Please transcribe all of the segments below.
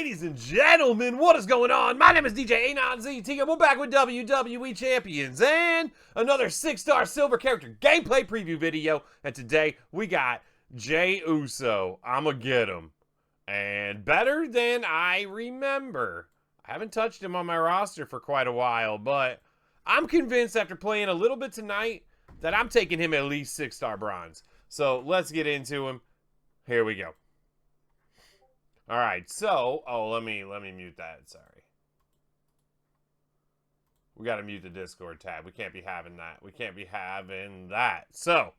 Ladies and gentlemen, what is going on? My name is DJ djanonzt, and we're back with WWE Champions and another 6-star silver character gameplay preview video. And today we got Jey Uso. I'ma get him. And better than I remember. I haven't touched him on my roster for quite a while, but I'm convinced after playing a little bit tonight that I'm taking him at least 6-star bronze. So let's get into him. Here we go. All right, so, let me mute that, sorry. We got to mute the Discord tab. We can't be having that. We can't be having that. So,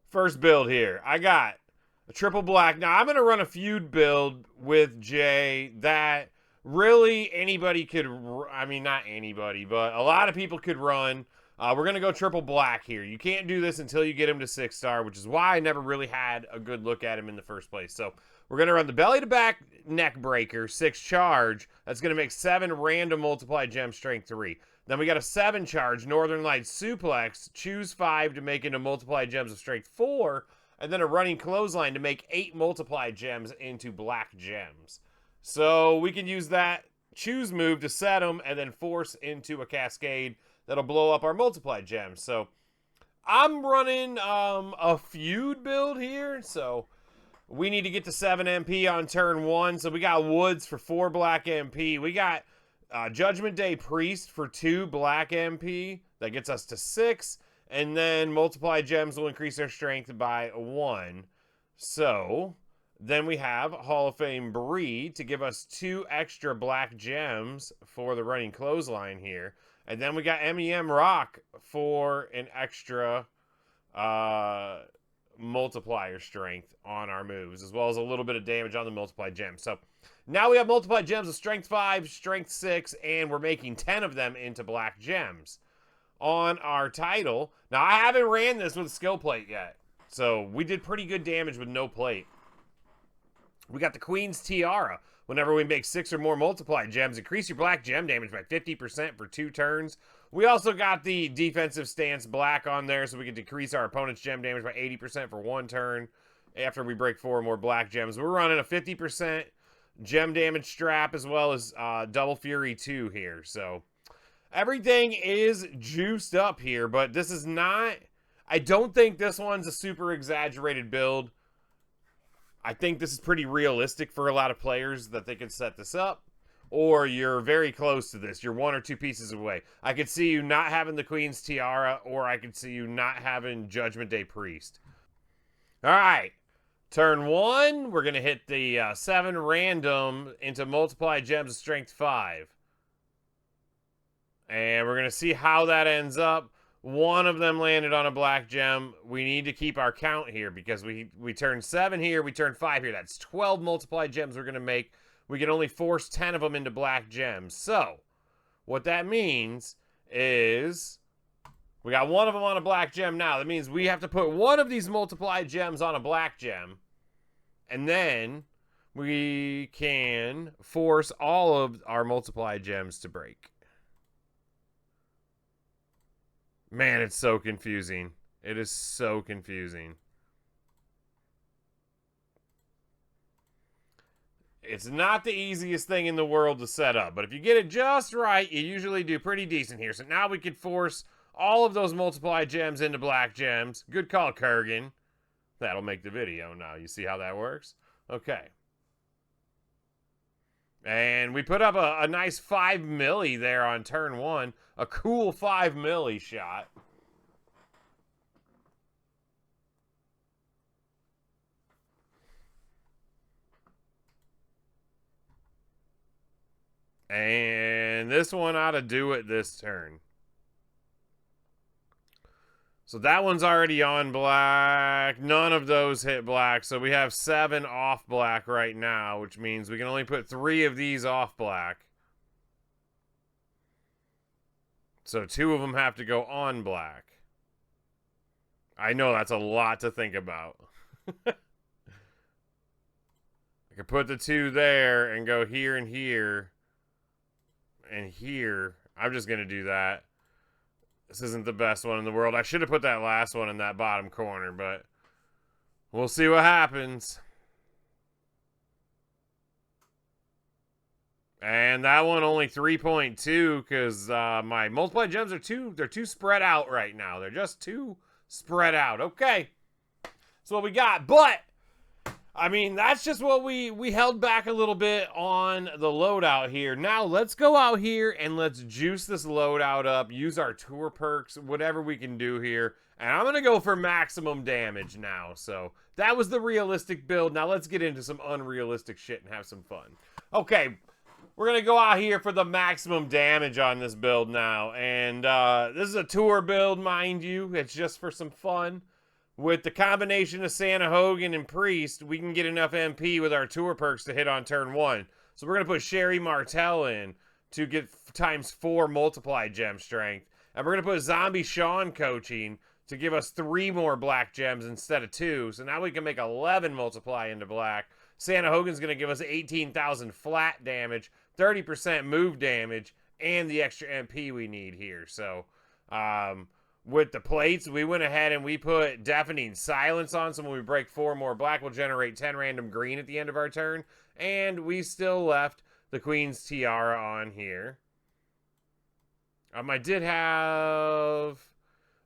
first build here. I got a triple black. Now, I'm going to run a feud build with Jey that really anybody could, I mean, not anybody, but a lot of people could run. We're going to go triple black here. You can't do this until you get him to 6-star, which is why I never really had a good look at him in the first place. So we're going to run the belly to back neck breaker, 6 charge. That's going to make 7 random multiply gem strength 3. Then we got a 7 charge Northern Light suplex, choose 5 to make into multiply gems of strength 4, and then a running clothesline to make 8 multiply gems into black gems. So we can use that choose move to set them and then force into a cascade that'll blow up our multiply gems. So I'm running a feud build here. So we need to get to 7 MP on turn 1. So we got Woods for 4 black MP. We got Judgment Day Priest for 2 black MP. That gets us to 6. And then multiply gems will increase our strength by 1. So then we have Hall of Fame Bree to give us 2 extra black gems for the running clothesline here. And then we got MEM Rock for an extra multiplier strength on our moves, as well as a little bit of damage on the multiply gems. So now we have multiply gems of strength 5, strength 6, and we're making 10 of them into black gems. On our title, now I haven't ran this with a skill plate yet, so we did pretty good damage with no plate. We got the Queen's Tiara. Whenever we make 6 or more multiply gems, increase your black gem damage by 50% for 2 turns. We also got the defensive stance black on there, so we can decrease our opponent's gem damage by 80% for 1 turn after we break 4 or more black gems. We're running a 50% gem damage strap as well as Double Fury 2 here. So everything is juiced up here, but this is not, I don't think this one's a super exaggerated build. I think this is pretty realistic for a lot of players that they can set this up, or you're very close to this. You're 1 or 2 pieces away. I could see you not having the Queen's Tiara, or I could see you not having Judgment Day Priest. All right, turn 1, we're going to hit the 7 random into multiply gems of strength 5. And we're going to see how that ends up. 1 of them landed on a black gem. We need to keep our count here because we turned 7 here, we turned 5 here. That's 12 multiply gems we're going to make. We can only force 10 of them into black gems. So, what that means is we got 1 of them on a black gem now. That means we have to put 1 of these multiply gems on a black gem. And then we can force all of our multiply gems to break. Man, it's so confusing. It is so confusing. It's not the easiest thing in the world to set up, but if you get it just right, you usually do pretty decent here. So now we could force all of those multiply gems into black gems. Good call, Kurgan. That'll make the video now. You see how that works? Okay. And we put up a nice 5 milli there on turn 1. A cool 5 milli shot. And this one ought to do it this turn. So that one's already on black. None of those hit black. So we have 7 off black right now, which means we can only put 3 of these off black. So 2 of them have to go on black. I know that's a lot to think about. I could put the 2 there and go here and here. And here. I'm just going to do that. This isn't the best one in the world. I should have put that last one in that bottom corner, but we'll see what happens. And that one only 3.2 because my multiply gems are they're too spread out right now. They're just too spread out. Okay. That's what we got. But I mean, that's just what we held back a little bit on the loadout here. Now, let's go out here and let's juice this loadout up, use our tour perks, whatever we can do here. And I'm going to go for maximum damage now. So, that was the realistic build. Now, let's get into some unrealistic shit and have some fun. Okay, we're going to go out here for the maximum damage on this build now. And this is a tour build, mind you. It's just for some fun. With the combination of Santa Hogan and Priest, we can get enough MP with our tour perks to hit on turn 1. So we're going to put Sherry Martel in to get ×4 multiply gem strength. And we're going to put Zombie Sean coaching to give us 3 more black gems instead of 2. So now we can make 11 multiply into black. Santa Hogan's going to give us 18,000 flat damage, 30% move damage, and the extra MP we need here. So, with the plates, we went ahead and we put Deafening Silence on, so when we break 4 more black, we'll generate 10 random green at the end of our turn. And we still left the Queen's Tiara on here. I did have...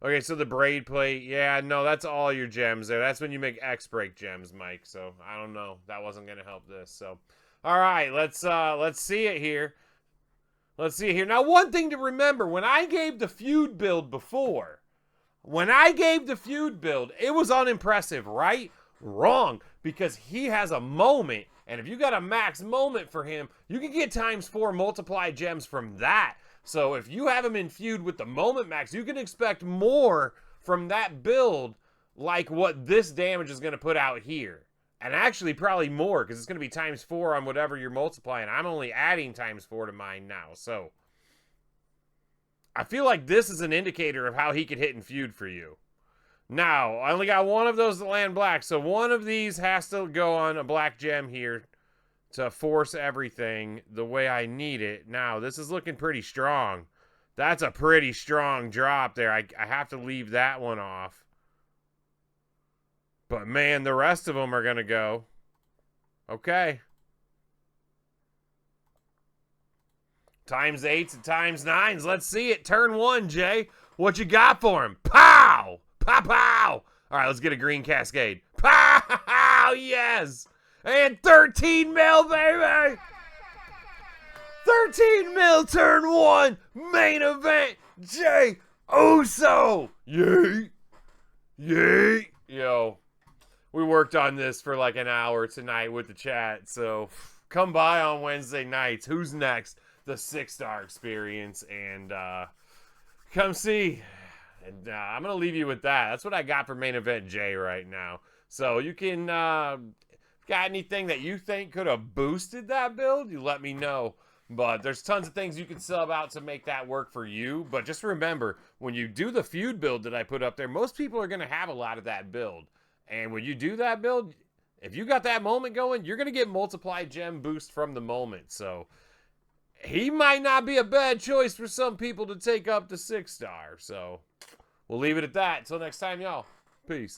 Okay, so the Braid Plate. Yeah, no, that's all your gems there. That's when you make X-Break gems, Mike. So, I don't know. That wasn't going to help this. So, all right, let's see it here. Let's see here. Now, one thing to remember, when I gave the feud build before, it was unimpressive, right? Wrong, because he has a moment, and if you got a max moment for him, you can get ×4 multiply gems from that. So if you have him in feud with the moment max, you can expect more from that build like what this damage is going to put out here. And actually, probably more, because it's going to be ×4 on whatever you're multiplying. I'm only adding ×4 to mine now. So, I feel like this is an indicator of how he could hit and feud for you. Now, I only got one of those that land black. So, one of these has to go on a black gem here to force everything the way I need it. Now, this is looking pretty strong. That's a pretty strong drop there. I have to leave that one off. But, man, the rest of them are going to go. Okay. ×8s and ×9s. Let's see it. Turn 1, Jay. What you got for him? Pow! Pow, pow! All right, let's get a green cascade. Pow! Yes! And 13 mil, baby! 13 mil, turn 1. Main event. Jey Uso. Yay! Yay! Yo. We worked on this for like an hour tonight with the chat, so come by on Wednesday nights. Who's next? The 6-star experience, and come see. And I'm going to leave you with that. That's what I got for Main Event Jey right now. So you can, got anything that you think could have boosted that build, you let me know. But there's tons of things you can sub out to make that work for you. But just remember, when you do the feud build that I put up there, most people are going to have a lot of that build. And when you do that build, if you got that moment going, you're going to get multiply gem boost from the moment. So he might not be a bad choice for some people to take up the 6-star. So we'll leave it at that. Until next time, y'all. Peace.